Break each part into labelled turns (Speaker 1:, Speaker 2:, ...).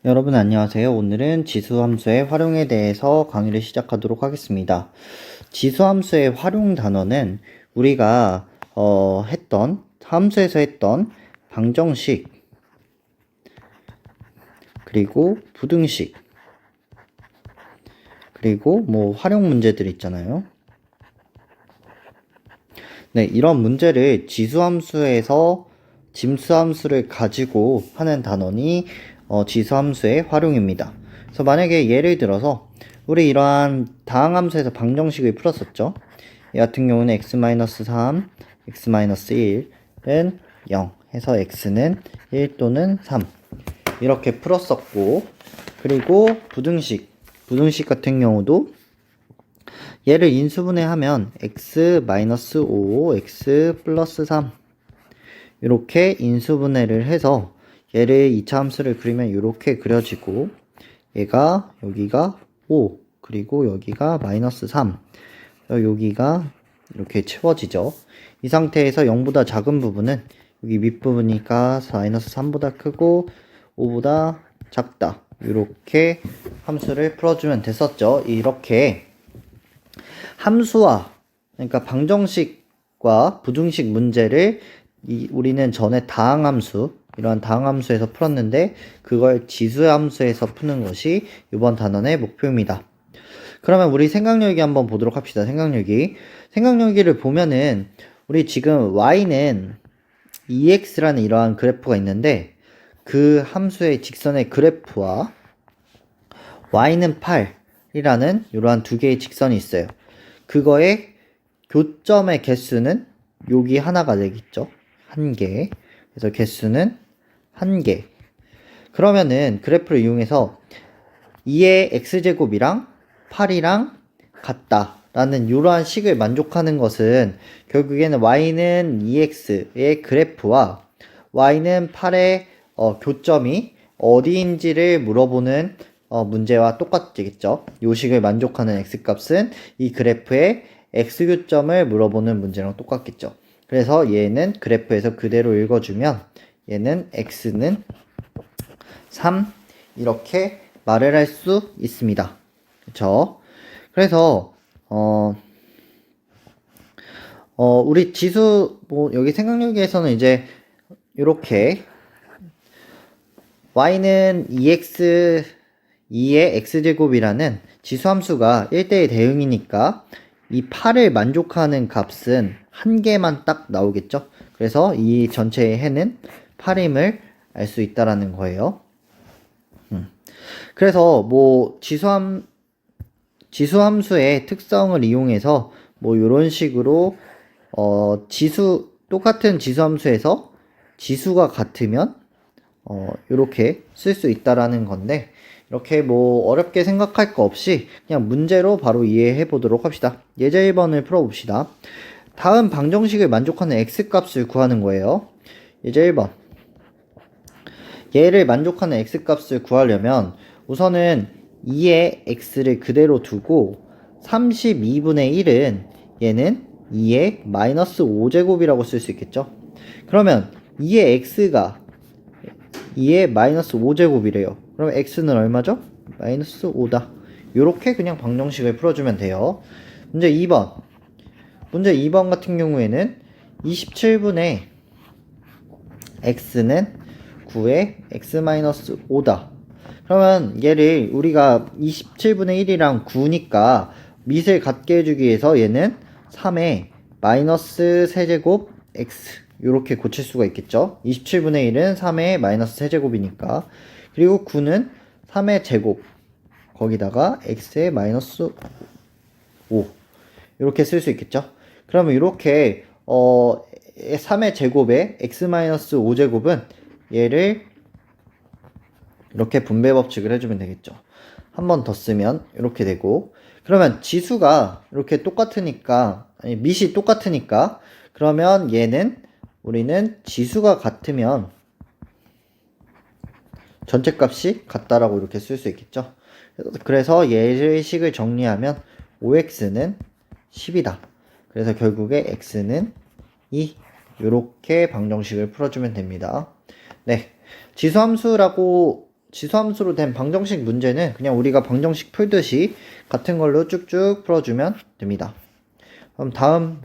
Speaker 1: 여러분 안녕하세요. 오늘은 지수함수의 활용에 대해서 강의를 시작하도록 하겠습니다. 지수함수의 활용 단어는 우리가 했던 함수에서 했던 방정식 그리고 부등식 그리고 활용 문제들 있잖아요. 네, 이런 문제를 지수함수에서 짐수함수를 가지고 하는 단원이 지수함수의 활용입니다. 그래서 만약에 예를 들어서 우리 이러한 다항함수에서 방정식을 풀었었죠. 이 같은 경우는 x-3, x-1은 0 해서 x는 1 또는 3 이렇게 풀었었고, 그리고 부등식 같은 경우도 얘를 인수분해하면 x-5, x 플러스 3 이렇게 인수분해를 해서 얘를 2차 함수를 그리면 이렇게 그려지고, 얘가 여기가 5 그리고 여기가 마이너스 3 여기가 이렇게 채워지죠. 이 상태에서 0보다 작은 부분은 여기 밑부분이니까 마이너스 3보다 크고 5보다 작다 이렇게 함수를 풀어주면 됐었죠. 이렇게 함수와, 그러니까 방정식과 부등식 문제를 우리는 전에 다항함수, 이러한 다항함수에서 풀었는데 그걸 지수함수에서 푸는 것이 이번 단원의 목표입니다. 그러면 우리 생각여기 한번 보도록 합시다. 생각여기를 보면은 우리 지금 y는 ex라는 이러한 그래프가 있는데, 그 함수의 직선의 그래프와 y는 8이라는 이러한 두 개의 직선이 있어요. 그거의 교점의 개수는 여기 하나가 되겠죠. 1개. 그래서 개수는 1개. 그러면은 그래프를 이용해서 2의 x제곱이랑 8이랑 같다 라는 이러한 식을 만족하는 것은 결국에는 y는 2x의 그래프와 y는 8의 교점이 어디인지를 물어보는 문제와 똑같겠죠. 이 식을 만족하는 x값은 이 그래프의 x교점을 물어보는 문제랑 똑같겠죠. 그래서 얘는 그래프에서 그대로 읽어주면 얘는 x는 3 이렇게 말을 할 수 있습니다. 그쵸? 그래서 우리 지수 여기 생각여기에서는 이제 이렇게 y는 2x 2의 x제곱이라는 지수함수가 1대1 대응이니까 이 8을 만족하는 값은 한 개만 딱 나오겠죠. 그래서 이 전체의 해는 8임을 알 수 있다라는 거예요. 그래서 지수함수의 특성을 이용해서 이런 식으로 똑같은 지수함수에서 지수가 같으면 이렇게 쓸 수 있다라는 건데, 이렇게 어렵게 생각할 거 없이 그냥 문제로 바로 이해해 보도록 합시다. 예제 1번을 풀어봅시다. 다음 방정식을 만족하는 x값을 구하는 거예요. 예제 1번. 얘를 만족하는 x값을 구하려면 우선은 2의 x를 그대로 두고 32분의 1은 얘는 2의 마이너스 5제곱이라고 쓸 수 있겠죠. 그러면 2의 x가 2의 마이너스 5제곱이래요. 그럼 x는 얼마죠? 마이너스 5다. 요렇게 그냥 방정식을 풀어주면 돼요. 문제 2번 같은 경우에는 27분의 x는 9의 x-5다. 그러면 얘를 우리가 27분의 1이랑 9니까 밑을 같게 해주기 위해서 얘는 3의 마이너스 세제곱 x 이렇게 고칠 수가 있겠죠. 27분의 1은 3의 마이너스 세제곱이니까, 그리고 9는 3의 제곱 거기다가 x의 마이너스 5 이렇게 쓸 수 있겠죠. 그러면 이렇게 3의 제곱에 x-5제곱은 얘를 이렇게 분배 법칙을 해주면 되겠죠. 한 번 더 쓰면 이렇게 되고, 그러면 지수가 이렇게 똑같으니까, 아니 밑이 똑같으니까, 그러면 얘는 우리는 지수가 같으면 전체 값이 같다라고 이렇게 쓸 수 있겠죠. 그래서 얘의 식을 정리하면 5x는 10이다. 그래서 결국에 x는 2 이렇게 방정식을 풀어주면 됩니다. 네, 지수함수라고 지수함수로 된 방정식 문제는 그냥 우리가 방정식 풀듯이 같은 걸로 쭉쭉 풀어주면 됩니다. 그럼 다음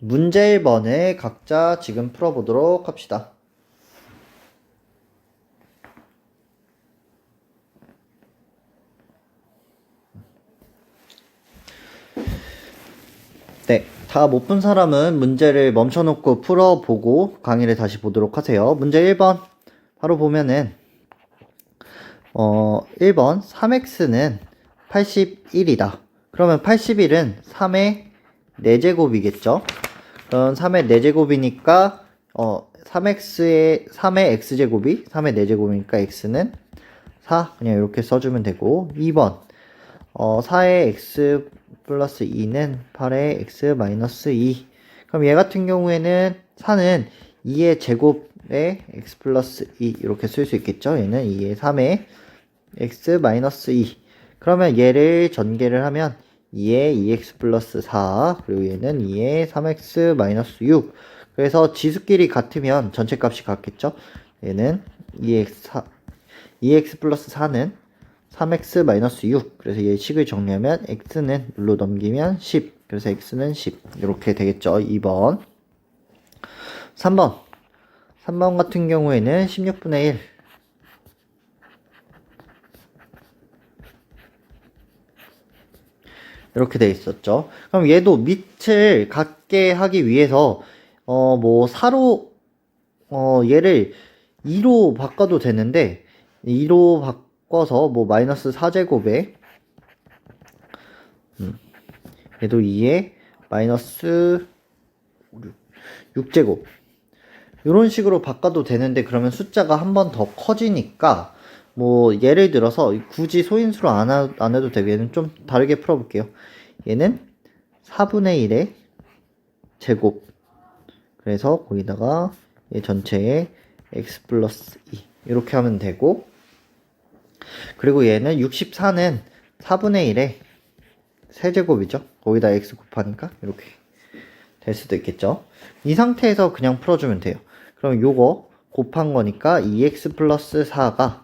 Speaker 1: 문제 1번을 각자 지금 풀어보도록 합시다. 네, 다 못 푼 사람은 문제를 멈춰놓고 풀어보고 강의를 다시 보도록 하세요. 문제 1번 바로 보면은 1번 3x는 81이다. 그러면 81은 3의 4제곱이겠죠? 그럼 3의 4제곱이니까 3의 x제곱이 3의 4제곱이니까 x는 4 그냥 이렇게 써주면 되고 2번 4의 x 플러스 2는 8의 x 마이너스 2 그럼 얘 같은 경우에는 4는 2의 제곱에 x 플러스 2 이렇게 쓸 수 있겠죠? 얘는 2의 3의 x 마이너스 2 그러면 얘를 전개를 하면 2의 2x 플러스 4 그리고 얘는 2의 3x 마이너스 6 그래서 지수끼리 같으면 전체값이 같겠죠? 얘는 2x 플러스 4는 3x 마이너스 6 그래서 얘 식을 정리하면 x는 물로 넘기면 10 그래서 x는 10 이렇게 되겠죠. 2번 3번 같은 경우에는 16분의 1 이렇게 돼 있었죠. 그럼 얘도 밑을 같게 하기 위해서 뭐 4로 얘를 2로 바꿔도 되는데 2로 바꿔서 뭐 마이너스 4제곱에 얘도 2에 마이너스 6제곱 이런 식으로 바꿔도 되는데 그러면 숫자가 한 번 더 커지니까 뭐 예를 들어서 굳이 소인수로 안 해도 되고 얘는 좀 다르게 풀어볼게요. 얘는 4분의 1의 제곱 그래서 거기다가 얘 전체에 x 플러스 2 이렇게 하면 되고 그리고 얘는 64는 4분의 1의 세제곱이죠. 거기다 x 곱하니까 이렇게 될 수도 있겠죠. 이 상태에서 그냥 풀어주면 돼요. 그럼 요거 곱한 거니까 2x 플러스 4가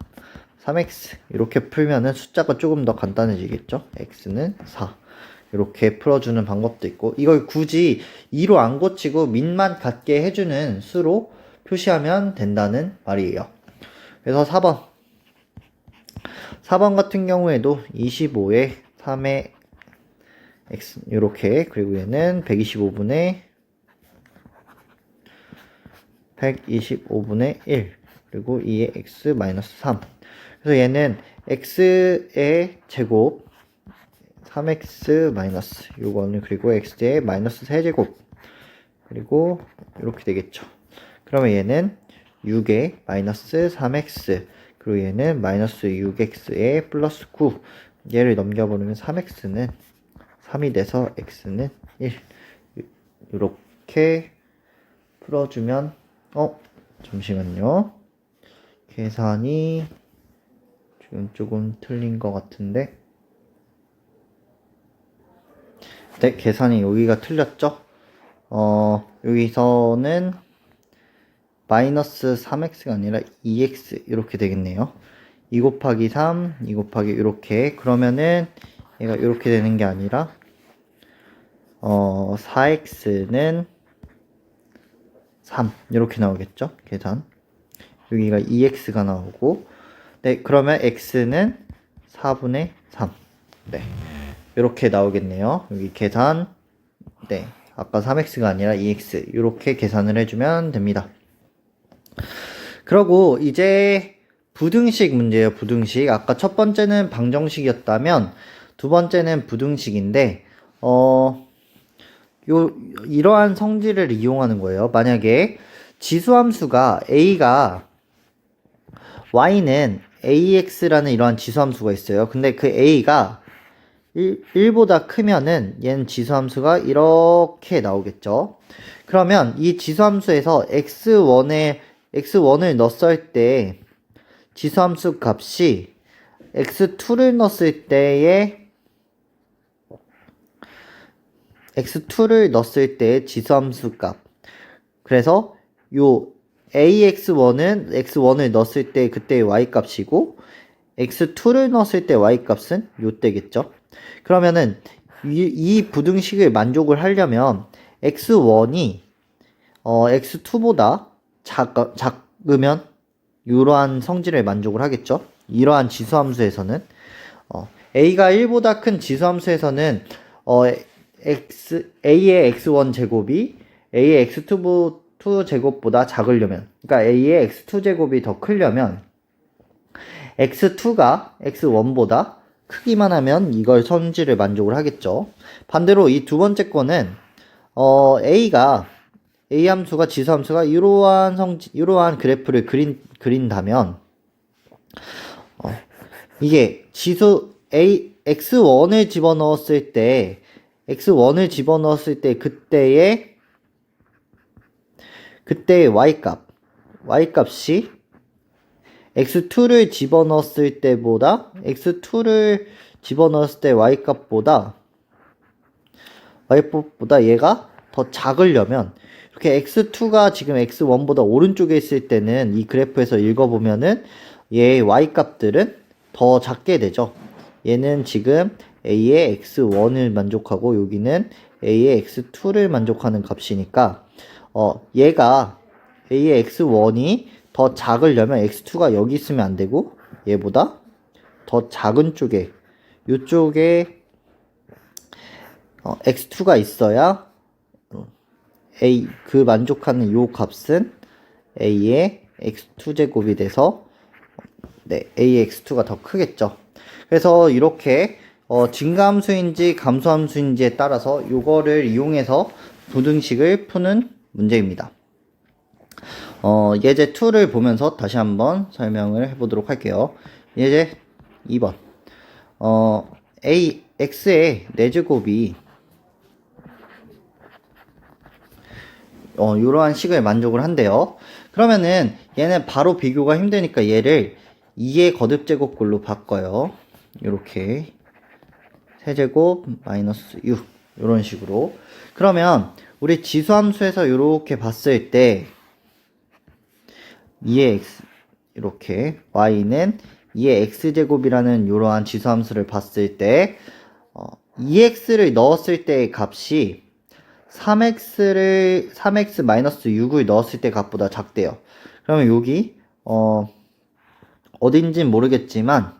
Speaker 1: 3x 이렇게 풀면은 숫자가 조금 더 간단해지겠죠. x는 4 이렇게 풀어주는 방법도 있고 이걸 굳이 2로 안 고치고 밑만 같게 해주는 수로 표시하면 된다는 말이에요. 그래서 4번 같은 경우에도 25에 3의 x 이렇게 그리고 얘는 125분의 1 그리고 2의 x 마이너스 3 그래서 얘는 x의 제곱 3x 마이너스 요거는 그리고 x의 마이너스 3제곱 그리고 이렇게 되겠죠. 그러면 얘는 6의 마이너스 3x 그리고 얘는 마이너스 6x의 플러스 9 얘를 넘겨버리면 3x는 3이 돼서 x는 1 이렇게 풀어주면 잠시만요. 계산이 지금 조금 틀린 것 같은데 네, 계산이 여기가 틀렸죠? 여기서는 마이너스 3x가 아니라 2x 이렇게 되겠네요. 2 곱하기 3, 2 곱하기 이렇게 그러면은 얘가 이렇게 되는 게 아니라 4x는 3 이렇게 나오겠죠? 계산 여기가 2x가 나오고 네 그러면 x는 4분의 3 네 이렇게 나오겠네요. 여기 계산 네 아까 3x가 아니라 2x 이렇게 계산을 해주면 됩니다. 그리고 이제 부등식 문제예요. 부등식 아까 첫 번째는 방정식이었다면 두 번째는 부등식인데 이러한 성질을 이용하는 거예요. 만약에 지수함수가 a가 y는 ax라는 이러한 지수함수가 있어요. 근데 그 a가 1보다 크면은 얘는 지수함수가 이렇게 나오겠죠. 그러면 이 지수함수에서 x1을 넣었을 때 지수함수 값이 x2를 넣었을 때의 x2를 넣었을 때의 지수함수 값 그래서 요 AX1은 X1을 넣었을 때 그때의 Y값이고 X2를 넣었을 때 Y값은 요때겠죠. 그러면은 이 부등식을 만족을 하려면 X1이 X2보다 작으면 이러한 성질을 만족을 하겠죠. 이러한 지수함수에서는 A가 1보다 큰 지수함수에서는 A의 X1 제곱이 A의 X2 제곱보다 작으려면, 그러니까 A의 X2 제곱이 더 크려면 X2가 X1보다 크기만 하면 이걸 성질을 만족을 하겠죠. 반대로 이 두 번째 거는 A 함수가 지수함수가 이러한 그래프를 그린다면 이게 지수 X1을 집어넣었을 때 그때의 Y값이 X2를 집어넣었을 때 Y값보다 얘가 더 작으려면 이렇게 X2가 지금 X1보다 오른쪽에 있을 때는 이 그래프에서 읽어보면은 얘의 Y값들은 더 작게 되죠. 얘는 지금 A의 X1을 만족하고 여기는 A의 X2를 만족하는 값이니까 얘가 A의 X1이 더 작으려면 X2가 여기 있으면 안 되고 얘보다 더 작은 쪽에 이쪽에 X2가 있어야 그 만족하는 요 값은 A의 X2 제곱이 돼서 A의 X2가 더 크겠죠. 그래서 이렇게 증가함수인지 감소함수인지에 따라서 요거를 이용해서 부등식을 푸는 문제입니다. 예제 2를 보면서 다시 한번 설명을 해보도록 할게요. 예제 2번. X의 4제곱이 이러한 식을 만족을 한대요. 그러면은 얘는 바로 비교가 힘드니까 얘를 2의 거듭제곱꼴로 바꿔요. 이렇게 세제곱 마이너스 6 이런 식으로. 그러면 우리 지수함수에서 이렇게 봤을 때 2의 x 이렇게 y는 2의 x제곱이라는 이러한 지수함수를 봤을 때 2x를 넣었을 때의 값이 3x-6을 넣었을 때 값보다 작대요. 그러면 여기 어딘진 모르겠지만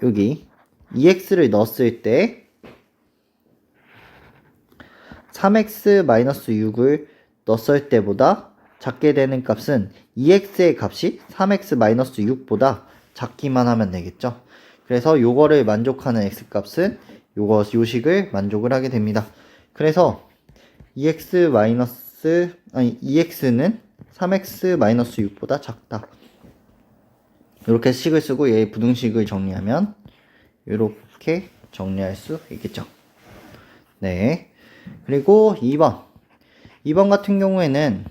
Speaker 1: 여기 2x를 넣었을 때 3x-6을 넣었을 때보다 작게 되는 값은 2x의 값이 3x-6보다 작기만 하면 되겠죠. 그래서 요거를 만족하는 x값은 요식을 만족을 하게 됩니다. 그래서 2x는 3x-6보다 작다. 이렇게 식을 쓰고 얘의 부등식을 정리하면 이렇게 정리할 수 있겠죠. 네. 그리고 2번 같은 경우에는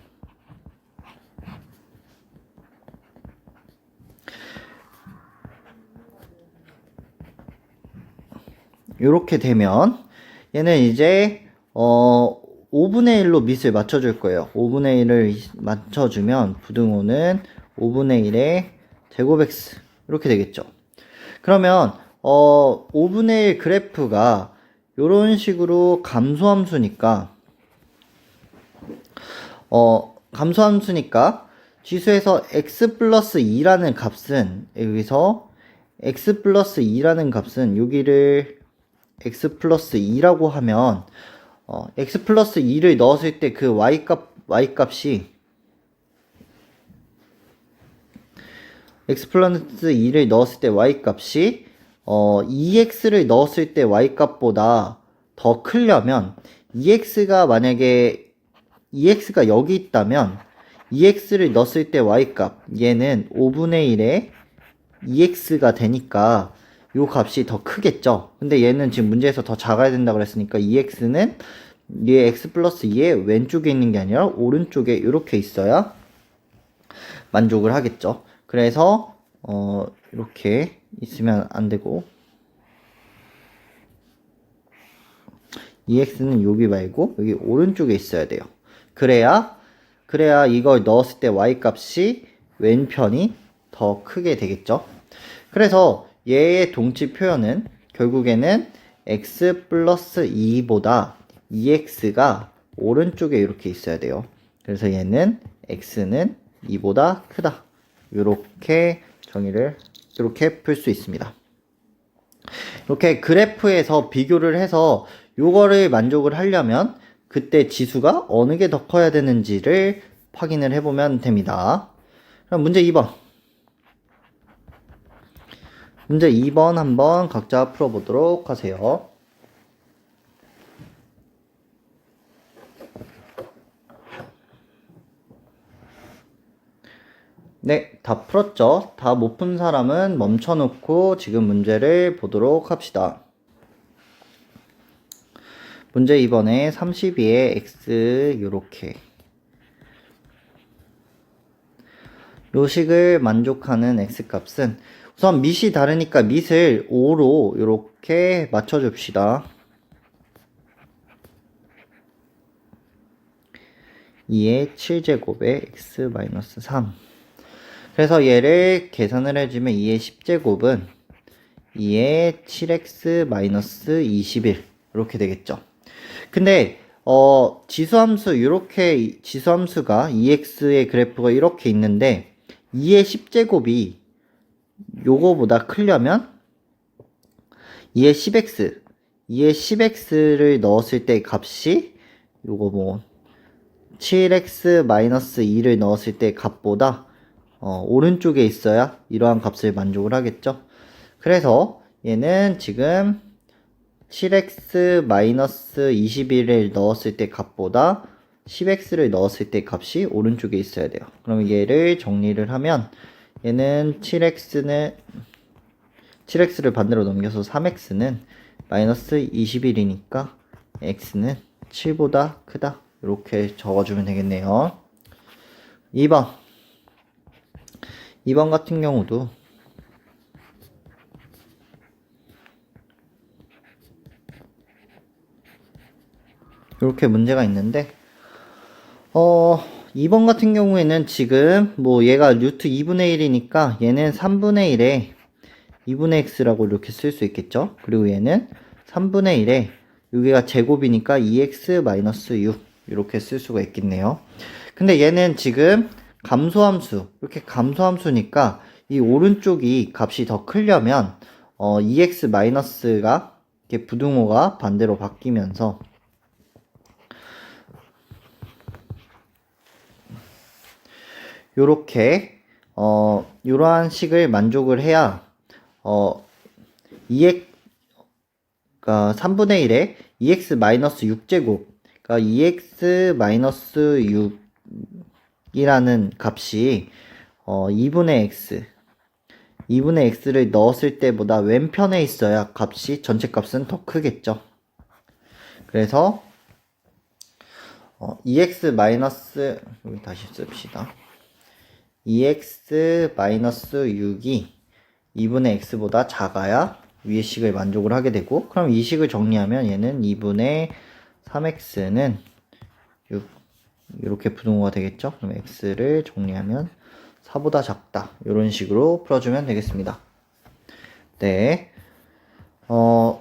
Speaker 1: 이렇게 되면 얘는 이제 5분의 1로 밑을 맞춰줄 거예요. 5분의 1을 맞춰주면 부등호는 5분의 1의 제곱 x 이렇게 되겠죠. 그러면 5분의 1 그래프가 이런 식으로 감소함수니까 지수에서 x 플러스 2라는 값은 여기서 x 플러스 2라는 값은 여기를 x 플러스 2라고 하면 x 플러스 2를 넣었을 때 그 y값이 x 플러스 2를 넣었을 때 y값이 2x를 넣었을 때 y값보다 더 크려면 만약에 2x가 여기 있다면 2x를 넣었을 때 y값 얘는 5분의 1에 2x가 되니까 요 값이 더 크겠죠. 근데 얘는 지금 문제에서 더 작아야 된다 그랬으니까 2x는 얘 x 플러스 2의 왼쪽에 있는 게 아니라 오른쪽에 이렇게 있어야 만족을 하겠죠. 그래서 이렇게 있으면 안 되고 2x는 여기 말고 여기 오른쪽에 있어야 돼요. 그래야 그래야 이걸 넣었을 때 y값이 왼편이 더 크게 되겠죠. 그래서 얘의 동치 표현은 결국에는 x 플러스 2보다 2x가 오른쪽에 이렇게 있어야 돼요. 그래서 얘는 x는 2보다 크다. 이렇게 정의를 이렇게 풀 수 있습니다. 이렇게 그래프에서 비교를 해서 요거를 만족을 하려면 그때 지수가 어느 게 더 커야 되는지를 확인을 해보면 됩니다. 그럼 문제 2번. 문제 2번 한번 각자 풀어보도록 하세요. 네, 다 풀었죠? 다 못 푼 사람은 멈춰놓고 지금 문제를 보도록 합시다. 문제 2번에 32에 x 요렇게 요 식을 만족하는 x값은 우선 밑이 다르니까 밑을 5로 요렇게 맞춰줍시다. 2의 7제곱에 x-3 그래서 얘를 계산을 해주면 2의 10제곱은 2의 7x-21 이렇게 되겠죠. 근데 지수함수 이렇게 지수함수가 2x의 그래프가 이렇게 있는데 2의 10제곱이 요거보다 크려면 2의 10x 2의 10x를 넣었을 때 값이 요거 뭐 7x-2를 넣었을 때 값보다 오른쪽에 있어야 이러한 값을 만족을 하겠죠. 그래서 얘는 지금 7x-21을 넣었을 때 값보다 10x를 넣었을 때 값이 오른쪽에 있어야 돼요. 그럼 얘를 정리를 하면 얘는 7x를 반대로 넘겨서 3x는 마이너스 21이니까 x는 7보다 크다. 이렇게 적어주면 되겠네요. 2번 같은 경우도 이렇게 문제가 있는데 2번 같은 경우에는 지금 뭐 얘가 루트 2분의 1이니까 얘는 3분의 1에 2분의 x라고 이렇게 쓸 수 있겠죠. 그리고 얘는 3분의 1에 여기가 제곱이니까 2x-6 이렇게 쓸 수가 있겠네요. 근데 얘는 지금 감소함수 이렇게 감소함수니까 이 오른쪽이 값이 더 크려면 2x- 가 이렇게 부등호가 반대로 바뀌면서 요렇게 요러한 식을 만족을 해야 2x 그러니까 3분의 1에 2x-6제곱 그러니까 2x-6이라는 값이 2분의 x를 넣었을 때보다 왼편에 있어야 값이 전체 값은 더 크겠죠. 그래서 2x- 여기 다시 씁시다. 2x-6이 2분의 x보다 작아야 위의 식을 만족을 하게 되고, 그럼 이 식을 정리하면 얘는 2분의 3x는 6 이렇게 부등호가 되겠죠. 그럼 x를 정리하면 4보다 작다. 이런 식으로 풀어주면 되겠습니다. 네.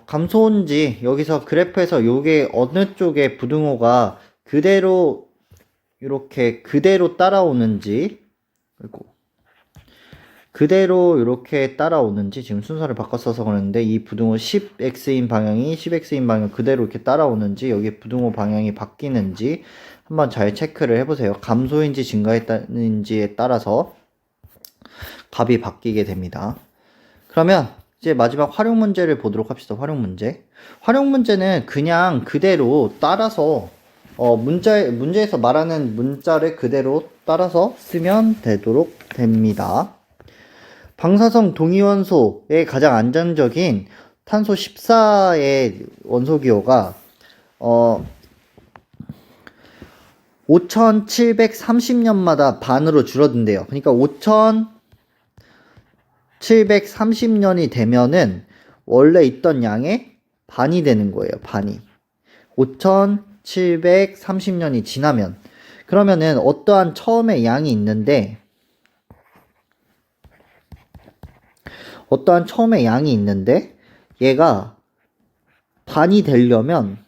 Speaker 1: 감소인지 여기서 그래프에서 요게 어느 쪽에 부등호가 그대로 이렇게 그대로 따라오는지 그대로 이렇게 따라오는지 지금 순서를 바꿔 써서 그러는데 이 부등호 10x인 방향이 10x인 방향 그대로 이렇게 따라오는지 여기 부등호 방향이 바뀌는지 한번 잘 체크를 해보세요. 감소인지 증가했다는지에 따라서 값이 바뀌게 됩니다. 그러면 이제 마지막 활용 문제를 보도록 합시다. 활용 문제는 그냥 그대로 따라서 문제에서 말하는 문자를 그대로 따라서 쓰면 되도록 됩니다. 방사성 동위원소의 가장 안정적인 탄소 14의 원소기호가 5730년마다 반으로 줄어든대요. 그러니까 5730년이 되면은 원래 있던 양의 반이 되는 거예요. 반이. 5730년이 지나면. 그러면은 어떠한 처음에 양이 있는데 얘가 반이 되려면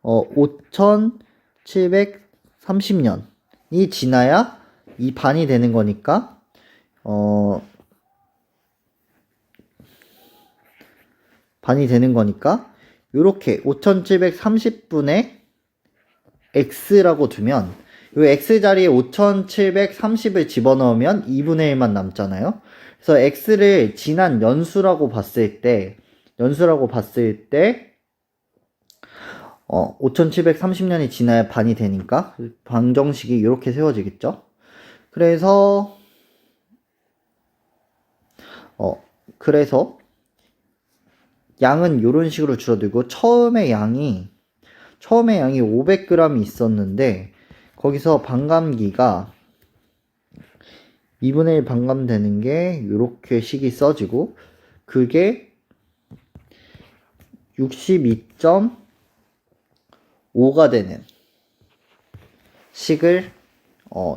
Speaker 1: 5730년이 지나야 이 반이 되는 거니까 요렇게 5730분의 x라고 두면 요 x 자리에 5730을 집어넣으면 2분의 1만 남잖아요. 그래서 x를 지난 연수라고 봤을 때 5730년이 지나야 반이 되니까 방정식이 이렇게 세워지겠죠. 그래서 양은 이런 식으로 줄어들고 처음에 양이 500g이 있었는데 거기서 반감기가 2분의 1 반감되는 게 이렇게 식이 써지고 그게 62.5가 되는 식을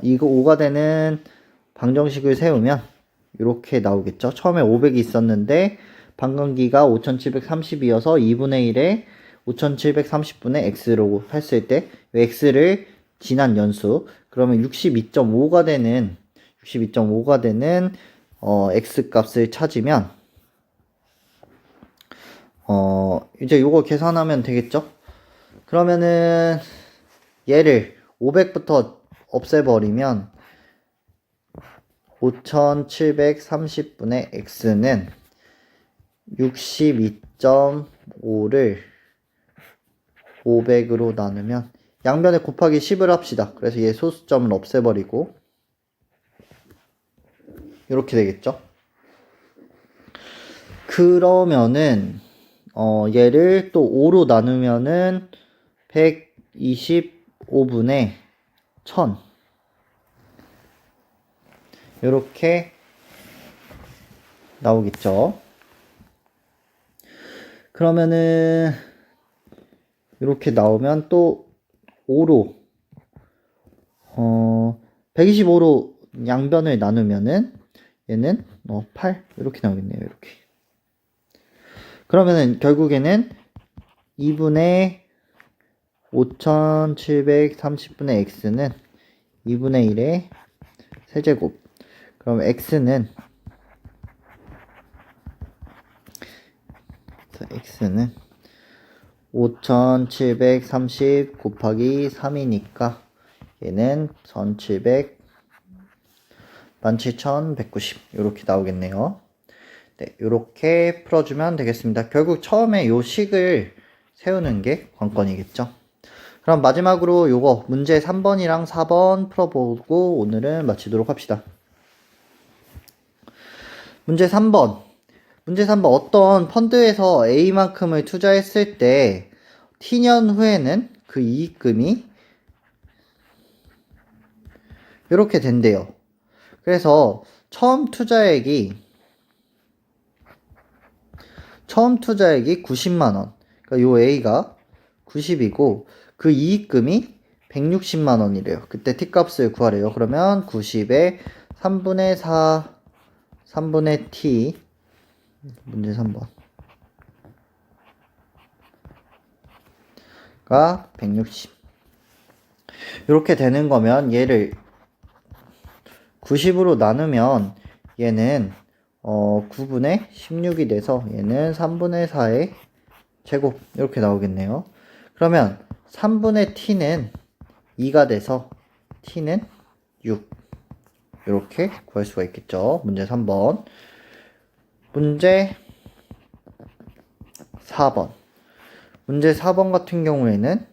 Speaker 1: 이거 5가 되는 방정식을 세우면 이렇게 나오겠죠. 처음에 500이 있었는데 반감기가 5730이어서 2분의 1에 5730분의 x로 했을 때 x를 지난 연수 그러면 62.5가 되는 x 값을 찾으면 이제 요거 계산하면 되겠죠. 그러면은 얘를 500부터 없애버리면 5730분의 x는 62.5를 500으로 나누면 양변에 곱하기 10을 합시다. 그래서 얘 소수점을 없애버리고 이렇게 되겠죠. 그러면은 얘를 또 5로 나누면은 125분의 1000 이렇게 나오겠죠. 그러면은 이렇게 나오면 또 5로 125로 양변을 나누면은 얘는 8 이렇게 나오겠네요. 이렇게. 그러면은 결국에는 2분의 5730분의 x는 2분의 1의 세제곱. 그럼 x는 5730 곱하기 3이니까 얘는 17190 이렇게 나오겠네요. 네, 이렇게 풀어주면 되겠습니다. 결국 처음에 요 식을 세우는 게 관건이겠죠. 그럼 마지막으로 요거 문제 3번이랑 4번 풀어보고 오늘은 마치도록 합시다. 문제 3번 어떤 펀드에서 A만큼을 투자했을 때 T년 후에는 그 이익금이 이렇게 된대요. 그래서 처음 투자액이 90만원. 그러니까 요 A가 90이고 그 이익금이 160만원이래요. 그때 T값을 구하래요. 그러면 90에 3분의 4, 3분의 T. 문제 3번. 가 160. 이렇게 되는 거면 얘를 90으로 나누면 얘는 9분의 16이 돼서 얘는 3분의 4의 제곱 이렇게 나오겠네요. 그러면 3분의 t는 2가 돼서 t는 6 이렇게 구할 수가 있겠죠. 문제 3번. 문제 4번. 문제 4번 같은 경우에는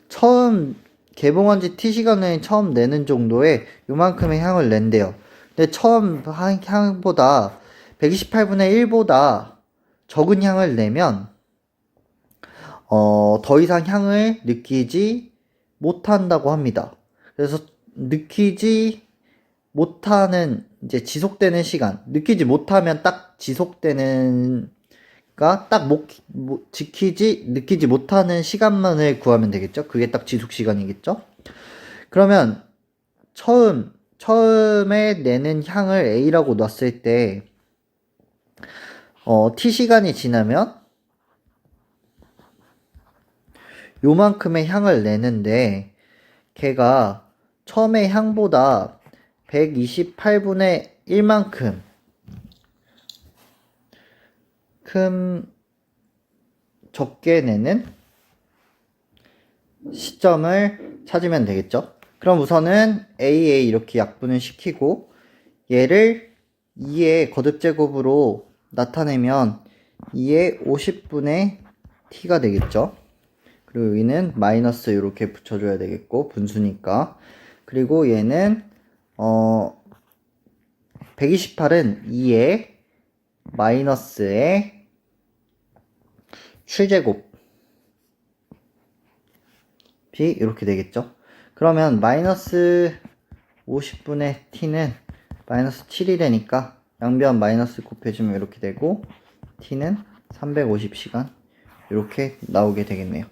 Speaker 1: 처음 개봉한 지 t시간에 처음 내는 정도의 요만큼의 향을 낸대요. 근데 처음 향보다 128분의 1보다 적은 향을 내면 더 이상 향을 느끼지 못한다고 합니다. 그래서 느끼지 못하는 이제 지속되는 시간, 느끼지 못하면 딱 지속되는 딱 느끼지 못하는 시간만을 구하면 되겠죠. 그게 딱 지속 시간이겠죠. 그러면 처음에 내는 향을 A라고 놨을 때 T 시간이 지나면 요만큼의 향을 내는데 걔가 처음에 향보다 128분의 1만큼 적게 내는 시점을 찾으면 되겠죠. 그럼 우선은 AA 이렇게 약분을 시키고 얘를 2의 거듭제곱으로 나타내면 2의 50분의 t가 되겠죠. 그리고 여기는 마이너스 이렇게 붙여줘야 되겠고 분수니까. 그리고 얘는 128은 2의 마이너스의 7제곱이 이렇게 되겠죠. 그러면 마이너스 50분의 t는 마이너스 7이 되니까 양변 마이너스 곱해주면 이렇게 되고 t는 350시간 이렇게 나오게 되겠네요.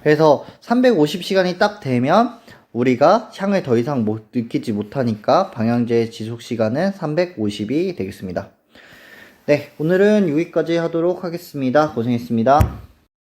Speaker 1: 그래서 350시간이 딱 되면 우리가 향을 더 이상 느끼지 못하니까 방향제의 지속시간은 350이 되겠습니다. 네, 오늘은 여기까지 하도록 하겠습니다. 고생했습니다.